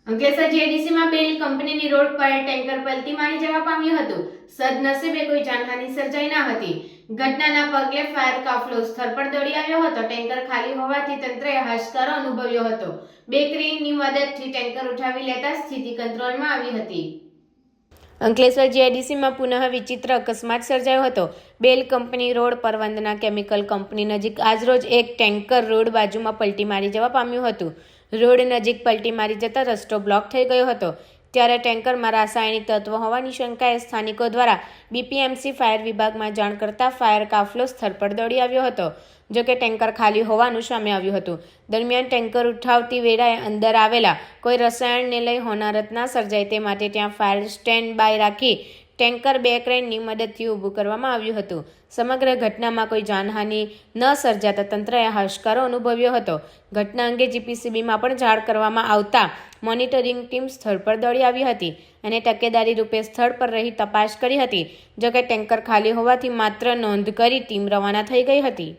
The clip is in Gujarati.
અંકલેશ્વર જીઆઈડીસીમાં બેલ કંપનીની રોડ પર ટેન્કર પલટી મારી જવા પામ્યું હતું. સદનસીબે કોઈ જાનહાનિ સર્જાઈ ન હતી. ઘટનાના પગલે ફાયર કાફલો સ્થળ પર દોડી આવ્યો હતો. ટેન્કર ખાલી હોવાથી તંત્રએ હાશકારો અનુભવ્યો હતો. બે ક્રેનની મદદથી ટેન્કર ઉઠાવી લેતા સ્થિતિ કંટ્રોલમાં આવી હતી. અંકલેશ્વર જીઆઈડીસીમાં પુનઃ વિચિત્ર અકસ્માત સર્જાયો હતો. બેલ કંપની રોડ પર વંદના કેમિકલ કંપની નજીક આજરોજ એક ટેન્કર રોડ બાજુમાં પલટી મારી જવા પામ્યું હતું. રોડ નજીક પલટી મારી જતા રસ્તો બ્લોક થઈ ગયો હતો. ત્યારે ટેન્કરમાં રાસાયણિક તત્વ હોવાની શંકાએ સ્થાનિકો દ્વારા બીપીએમસી ફાયર વિભાગમાં જાણ કરતા ફાયર કાફલો સ્થળ પર દોડી આવ્યો હતો. જોકે ટેન્કર ખાલી હોવાનું સામે આવ્યું હતું. દરમિયાન ટેન્કર ઉઠાવતી વેળાએ અંદર આવેલા કોઈ રસાયણને લઈ હોનારત ના સર્જાય તે માટે ત્યાં ફાયર સ્ટેન્ડ બાય રાખી ટેન્કર બે ક્રેનની મદદથી ઊભું કરવામાં આવ્યું હતું. સમગ્ર ઘટનામાં કોઈ જાનહાનિ ન સર્જાતા તંત્રએ હાશકારો અનુભવ્યો હતો. ઘટના અંગે જીપીસીબીમાં પણ જાણ કરવામાં આવતા મોનિટરિંગ ટીમ સ્થળ પર દોડી આવી હતી અને તકેદારી રૂપે સ્થળ પર રહી તપાસ કરી હતી. જોકે ટેન્કર ખાલી હોવાથી માત્ર નોંધ કરી ટીમ રવાના થઈ ગઈ હતી.